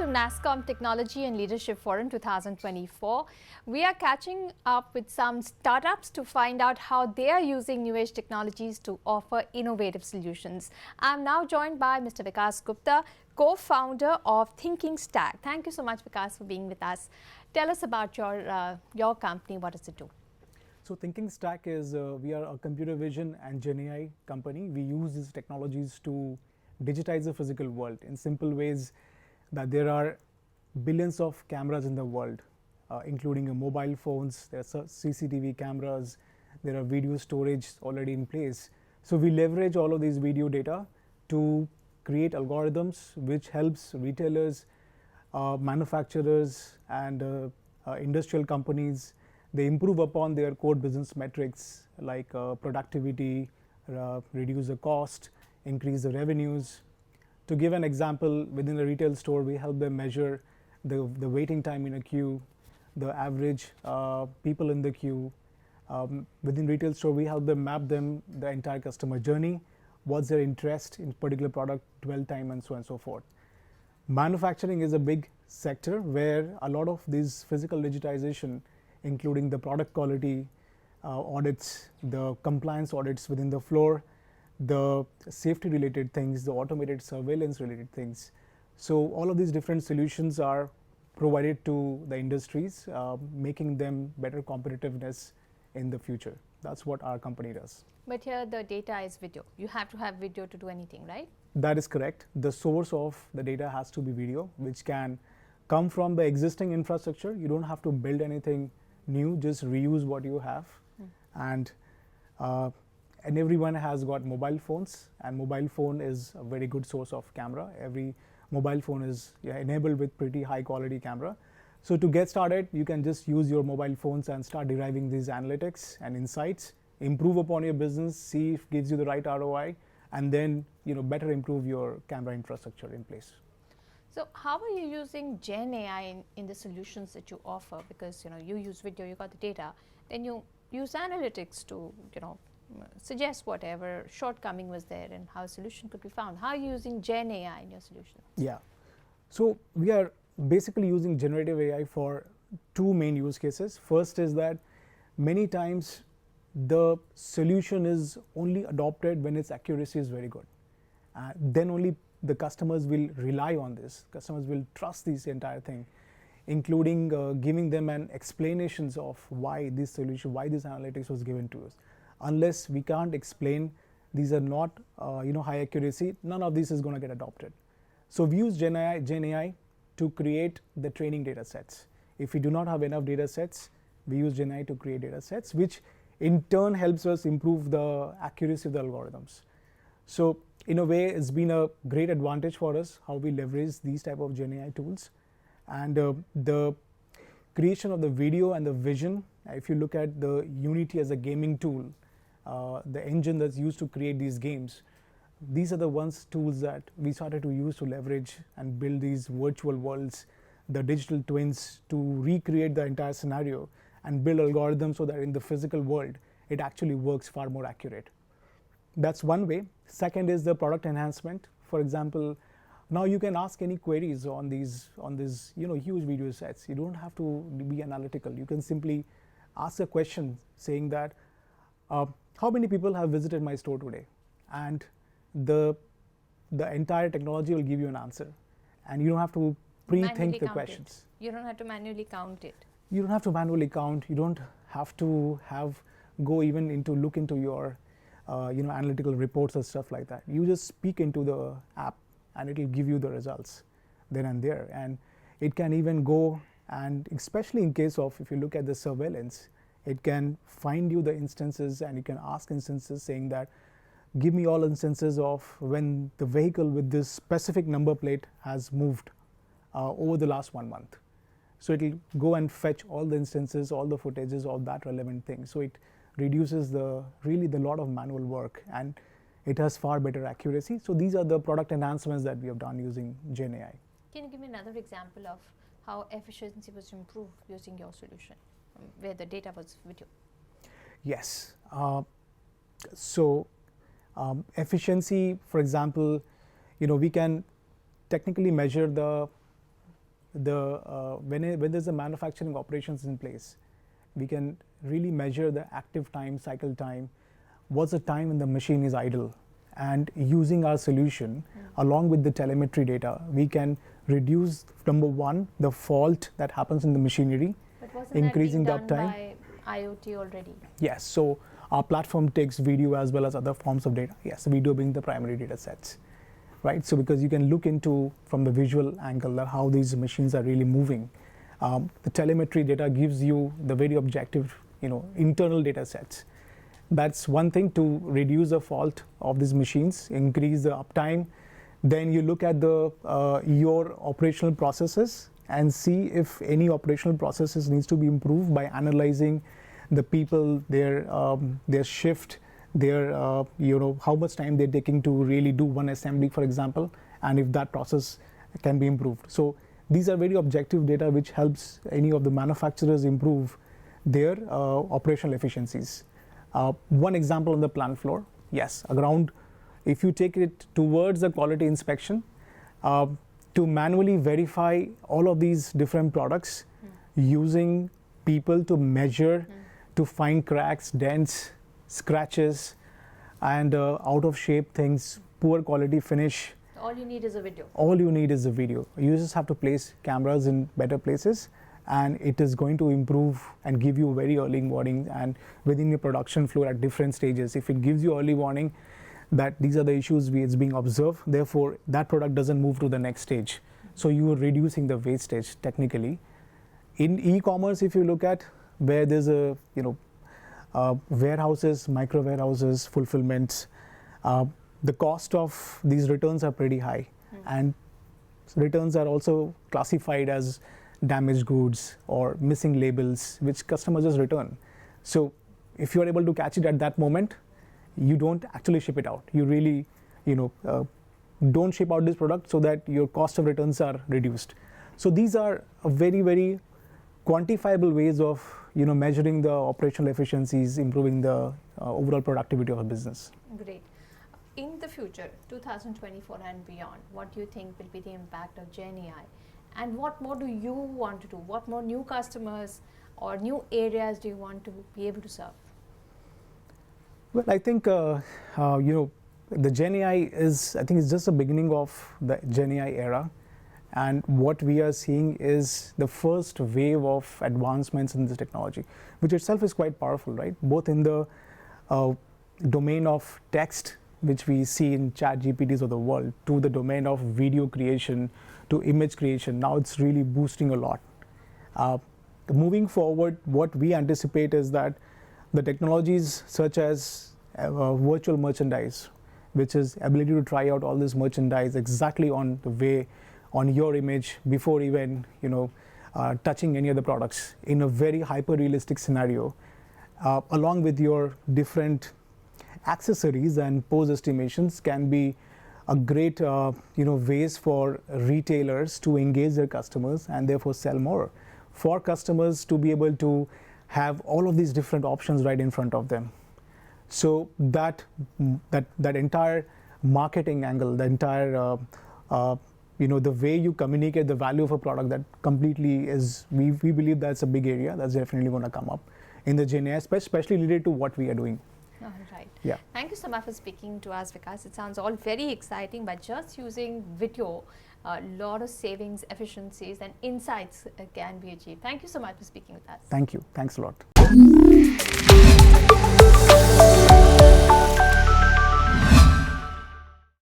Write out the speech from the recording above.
NASSCOM Technology and Leadership Forum 2024. We are catching up with some startups to find out how they are using new age technologies to offer innovative solutions. I'm now joined by Mr. Vikas Gupta, co-founder of Thinking Stack. Thank you so much, Vikas, for being with us. Tell us about your company. What does it do? So Thinking Stack is, we are a computer vision and Gen AI company. We use these technologies to digitize the physical world in simple ways that there are billions of cameras in the world, including mobile phones, there are CCTV cameras, there are video storage already in place. So we leverage all of these video data to create algorithms which helps retailers, manufacturers and industrial companies. They improve upon their core business metrics like productivity, reduce the cost, increase the revenues. To give an example, within a retail store, we help them measure the waiting time in a queue, the average people in the queue. Within retail store, we help them map the entire customer journey, what's their interest in particular product, dwell time, and so on and so forth. Manufacturing is a big sector where a lot of these physical digitization, including the product quality audits, the compliance audits within the floor, the safety related things, the automated surveillance related things. So all of these different solutions are provided to the industries, making them better competitiveness in the future. That's what our company does. But here the data is video. You have to have video to do anything, right? That is correct. The source of the data has to be video, which can come from the existing infrastructure. You don't have to build anything new, just reuse what you have. And everyone has got mobile phones, and mobile phone is a very good source of camera. Every mobile phone is enabled with pretty high quality camera. So to get started, you can just use your mobile phones and start deriving these analytics and insights, improve upon your business, see if it gives you the right ROI, and then better improve your camera infrastructure in place. So how are you using Gen AI in the solutions that you offer? Because you use video, you got the data, then you use analytics to suggest whatever shortcoming was there and how a solution could be found. How are you using Gen AI in your solution? Yeah, so we are basically using generative AI for two main use cases. First is that many times the solution is only adopted when its accuracy is very good. Then only the customers will rely on this. Customers will trust this entire thing, including giving them an explanations of why this solution, why this analytics was given to us. Unless we can't explain, these are not high accuracy, none of this is going to get adopted. So we use Gen AI to create the training data sets. If we do not have enough data sets, we use Gen AI to create data sets, which in turn helps us improve the accuracy of the algorithms. So in a way, it's been a great advantage for us how we leverage these type of Gen AI tools. And the creation of the video and the vision, if you look at the Unity as a gaming tool, the engine that's used to create these games, these are the tools that we started to use to leverage and build these virtual worlds, the digital twins, to recreate the entire scenario and build algorithms so that in the physical world, it actually works far more accurate. That's one way. Second is the product enhancement. For example, now you can ask any queries on these huge video sets. You don't have to be analytical. You can simply ask a question saying that, how many people have visited my store today? And the entire technology will give you an answer. And you don't have to pre-think the questions. You don't have to manually count it. You don't have to manually count. You don't have to go even into look into your analytical reports or stuff like that. You just speak into the app and it will give you the results then and there. And it can even go, and especially in case of, if you look at the surveillance, it can find you the instances and you can ask instances saying that, give me all instances of when the vehicle with this specific number plate has moved over the last 1 month. So it will go and fetch all the instances, all the footages of that relevant thing. So it reduces the lot of manual work, and it has far better accuracy. So these are the product enhancements that we have done using Gen AI. Can you give me another example of how efficiency was improved using your solution, where the data was video? Yes. Efficiency, for example, we can technically measure the when there's a manufacturing operations in place, we can really measure the active time, cycle time, what's the time when the machine is idle, and using our solution along with the telemetry data, we can reduce, number one, the fault that happens in the machinery, But wasn't increasing the that being done uptime. by IoT already? Yes, so our platform takes video as well as other forms of data. Yes, video being the primary data sets, right? So because you can look into from the visual angle that how these machines are really moving. The telemetry data gives you the very objective, internal data sets. That's one thing to reduce the fault of these machines, increase the uptime. Then you look at the your operational processes and see if any operational processes needs to be improved by analyzing the people, their shift, their how much time they're taking to really do one assembly, for example, and if that process can be improved. So these are very objective data which helps any of the manufacturers improve their operational efficiencies. One example on the plant floor, yes, around if you take it towards the quality inspection, to manually verify all of these different products using people to measure, to find cracks, dents, scratches, and out of shape things, poor quality finish. All you need is a video. All you need is a video. You just have to place cameras in better places, and it is going to improve and give you very early warning, and within your production flow at different stages. If it gives you early warning that these are the issues it's being observed, therefore that product doesn't move to the next stage. So you are reducing the wastage technically. In e-commerce, if you look at where there's a warehouses, micro warehouses, fulfillments, the cost of these returns are pretty high, and returns are also classified as damaged goods or missing labels, which customers just return. So if you are able to catch it at that moment, you don't actually ship it out. You really, don't ship out this product so that your cost of returns are reduced. So these are a very, very quantifiable ways of measuring the operational efficiencies, improving the overall productivity of a business. Great. In the future, 2024 and beyond, what do you think will be the impact of Gen AI? And what more do you want to do? What more new customers or new areas do you want to be able to serve? Well, I think the Gen AI is just the beginning of the Gen AI era, and what we are seeing is the first wave of advancements in this technology, which itself is quite powerful, right? Both in the domain of text, which we see in chat GPTs of the world, to the domain of video creation, to image creation. Now it's really boosting a lot. Moving forward, what we anticipate is that the technologies such as virtual merchandise, which is ability to try out all this merchandise exactly on the way, on your image before even touching any of the products in a very hyper realistic scenario, along with your different accessories and pose estimations, can be a great ways for retailers to engage their customers and therefore sell more, for customers to be able to have all of these different options right in front of them. So that entire marketing angle, the entire the way you communicate the value of a product, that completely is, we believe that's a big area that's definitely going to come up in the Gen AI, especially related to what we are doing. All right. Yeah. Thank you so much for speaking to us, Vikas. It sounds all very exciting, but just using video, a lot of savings, efficiencies, and insights can be achieved. Thank you so much for speaking with us. Thank you. Thanks a lot.